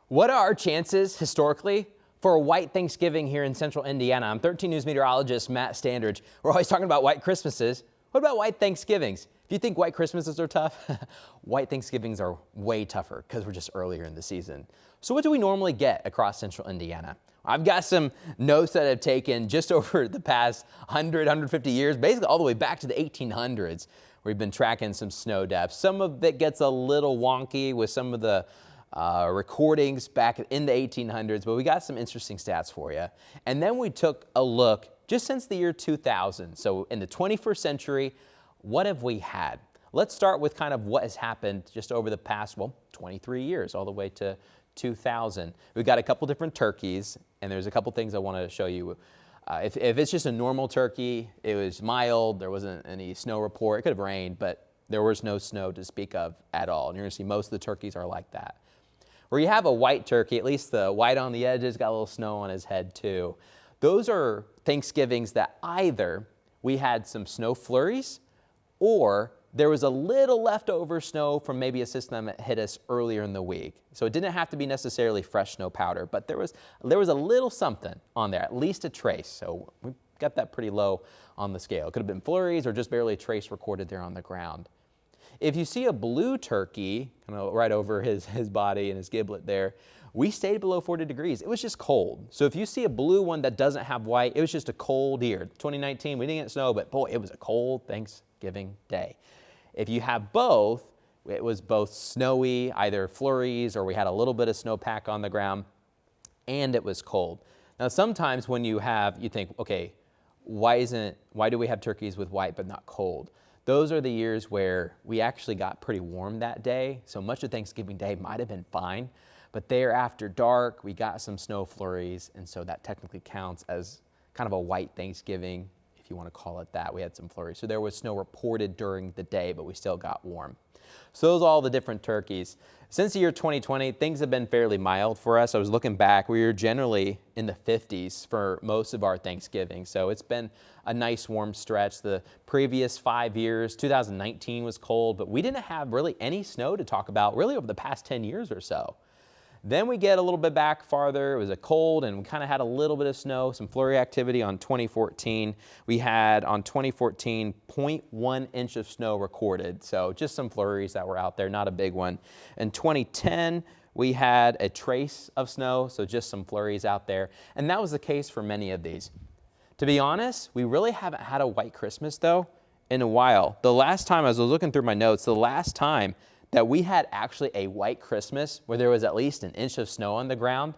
What are our chances historically for a white Thanksgiving here in central Indiana? I'm 13 News meteorologist Matt Standridge. We're always talking about white Christmases. What about white Thanksgivings? If you think white Christmases are tough, white Thanksgivings are way tougher because we're just earlier in the season. So what do we normally get across central Indiana? I've got some notes that I've taken just over the past 100, 150 years, basically all the way back to the 1800s. We've been tracking some snow depths. Some of it gets a little wonky with some of the recordings back in the 1800s, but we got some interesting stats for you. And then we took a look just since the year 2000. So in the 21st century, what have we had? Let's start with kind of what has happened just over the past, 23 years, all the way to 2000. We've got a couple different turkeys, and there's a couple things I want to show you. If it's just a normal turkey, it was mild, there wasn't any snow report, it could have rained, but there was no snow to speak of at all. And you're going to see most of the turkeys are like that. Where you have a white turkey, at least the white on the edges, got a little snow on his head too. Those are Thanksgivings that either we had some snow flurries or there was a little leftover snow from maybe a system that hit us earlier in the week. So it didn't have to be necessarily fresh snow powder, but there was a little something on there, at least a trace. So we got that pretty low on the scale. It could have been flurries or just barely a trace recorded there on the ground. If you see a blue turkey, kind of right over his body and his giblet there, we stayed below 40 degrees. It was just cold. So if you see a blue one that doesn't have white, it was just a cold year. 2019, we didn't get snow, but boy, it was a cold Thanksgiving day. If you have both, it was both snowy, either flurries, or we had a little bit of snowpack on the ground, and it was cold. Now, sometimes when you think, okay, why do we have turkeys with white but not cold? Those are the years where we actually got pretty warm that day, so much of Thanksgiving Day might have been fine, but there after dark, we got some snow flurries, and so that technically counts as kind of a white Thanksgiving, if you want to call it that. We had some flurries. So there was snow reported during the day, but we still got warm. So those are all the different turkeys. Since the year 2020, things have been fairly mild for us. I was looking back, we were generally in the 50s for most of our Thanksgiving. So it's been a nice warm stretch. The previous 5 years, 2019 was cold, but we didn't have really any snow to talk about really over the past 10 years or so. Then we get a little bit back farther. It was a cold and we kind of had a little bit of snow, some flurry activity on 2014. We had on 2014, 0.1 inch of snow recorded. So just some flurries that were out there, not a big one. In 2010, we had a trace of snow, so just some flurries out there. And that was the case for many of these. To be honest, we really haven't had a white Christmas though in a while. The last time, as I was looking through my notes, the last time that we had actually a white Christmas where there was at least an inch of snow on the ground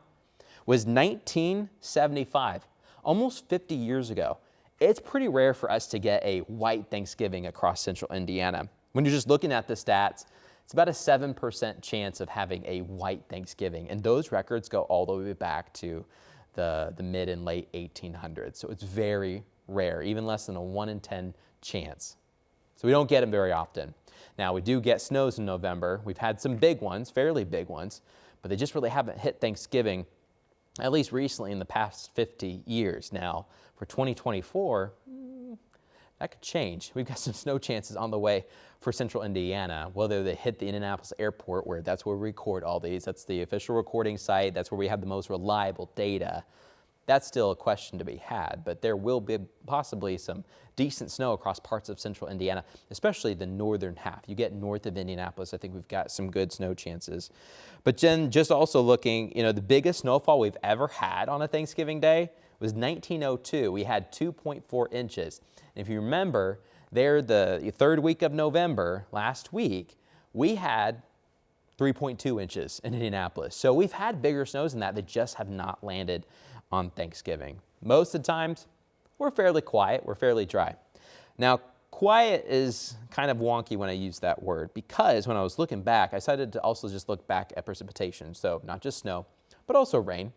was 1975, almost 50 years ago. It's pretty rare for us to get a white Thanksgiving across central Indiana. When you're just looking at the stats, it's about a 7% chance of having a white Thanksgiving. And those records go all the way back to the mid and late 1800s. So it's very rare, even less than a 1 in 10 chance. So we don't get them very often. Now, we do get snows in November. We've had some big ones, fairly big ones, but they just really haven't hit Thanksgiving, at least recently in the past 50 years. Now, for 2024, that could change. We've got some snow chances on the way for central Indiana, whether they hit the Indianapolis airport, that's where we record all these. That's the official recording site. That's where we have the most reliable data. That's still a question to be had, but there will be possibly some decent snow across parts of central Indiana, especially the northern half. You get north of Indianapolis, I think we've got some good snow chances. But then just also looking, the biggest snowfall we've ever had on a Thanksgiving Day was 1902. We had 2.4 inches. And if you remember, there the third week of November, last week, we had 3.2 inches in Indianapolis. So we've had bigger snows than that. They just have not landed on Thanksgiving. Most of the times, we're fairly quiet, we're fairly dry. Now, quiet is kind of wonky when I use that word because when I was looking back, I decided to also just look back at precipitation. So not just snow, but also rain.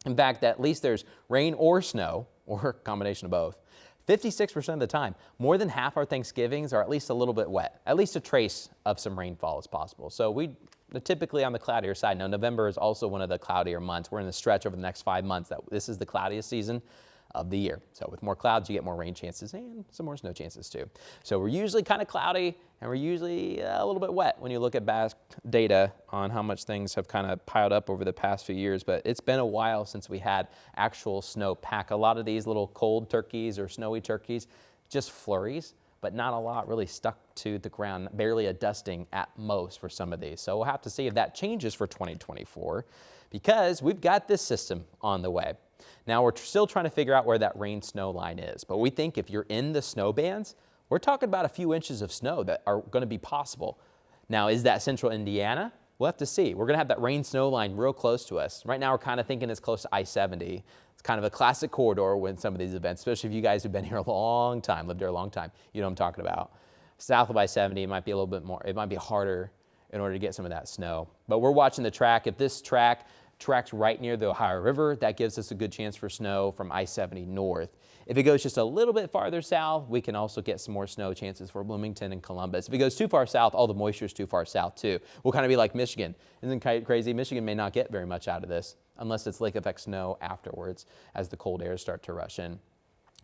In fact, at least there's rain or snow, or a combination of both. 56% of the time, more than half our Thanksgivings are at least a little bit wet. At least a trace of some rainfall is possible. So we typically on the cloudier side. Now, November is also one of the cloudier months. We're in the stretch over the next 5 months that this is the cloudiest season of the year. So with more clouds, you get more rain chances and some more snow chances too. So we're usually kind of cloudy and we're usually a little bit wet when you look at back data on how much things have kind of piled up over the past few years. But it's been a while since we had actual snow pack. A lot of these little cold turkeys or snowy turkeys, just flurries, but not a lot really stuck to the ground, barely a dusting at most for some of these. So we'll have to see if that changes for 2024 because we've got this system on the way. Now we're still trying to figure out where that rain snow line is, but we think if you're in the snow bands, we're talking about a few inches of snow that are going to be possible. Now, is that central Indiana? We'll have to see. We're going to have that rain snow line real close to us. Right now, we're kind of thinking it's close to I-70. It's kind of a classic corridor when some of these events, especially if you guys have been here a long time, lived here a long time, you know what I'm talking about. South of I-70, it might be a little bit more, it might be harder in order to get some of that snow. But we're watching the track. If this track tracks right near the Ohio River, that gives us a good chance for snow from I-70 north. If it goes just a little bit farther south, we can also get some more snow chances for Bloomington and Columbus. If it goes too far south, all the moisture is too far south too. We'll kind of be like Michigan. Isn't it crazy? Michigan may not get very much out of this unless it's lake effect snow afterwards as the cold airs start to rush in.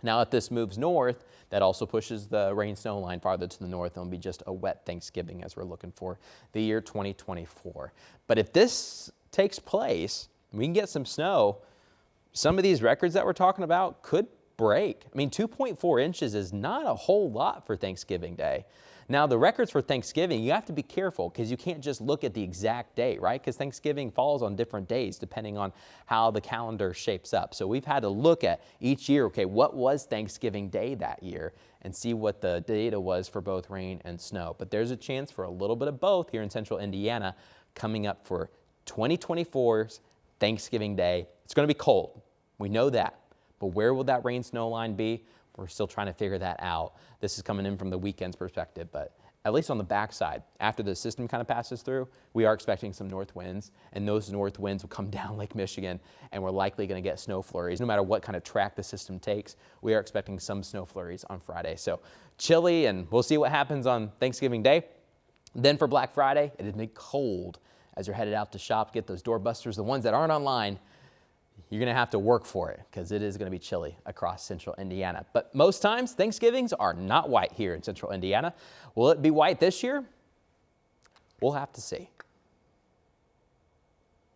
Now, if this moves north, that also pushes the rain snow line farther to the north. It'll be just a wet Thanksgiving as we're looking for the year 2024. But if this takes place, we can get some snow. Some of these records that we're talking about could break. I mean, 2.4 inches is not a whole lot for Thanksgiving Day. Now, the records for Thanksgiving, you have to be careful because you can't just look at the exact date, right? Because Thanksgiving falls on different days depending on how the calendar shapes up. So we've had to look at each year, okay, what was Thanksgiving Day that year and see what the data was for both rain and snow. But there's a chance for a little bit of both here in central Indiana coming up for 2024's Thanksgiving Day. It's going to be cold. We know that. But where will that rain snow line be? We're still trying to figure that out. This is coming in from the weekend's perspective, but at least on the backside, after the system kind of passes through, we are expecting some north winds, and those north winds will come down Lake Michigan, and we're likely going to get snow flurries. No matter what kind of track the system takes, we are expecting some snow flurries on Friday. So chilly, and we'll see what happens on Thanksgiving Day. Then for Black Friday, it is cold as you're headed out to shop, get those doorbusters, the ones that aren't online. You're going to have to work for it because it is going to be chilly across central Indiana. But most times, Thanksgivings are not white here in central Indiana. Will it be white this year? We'll have to see.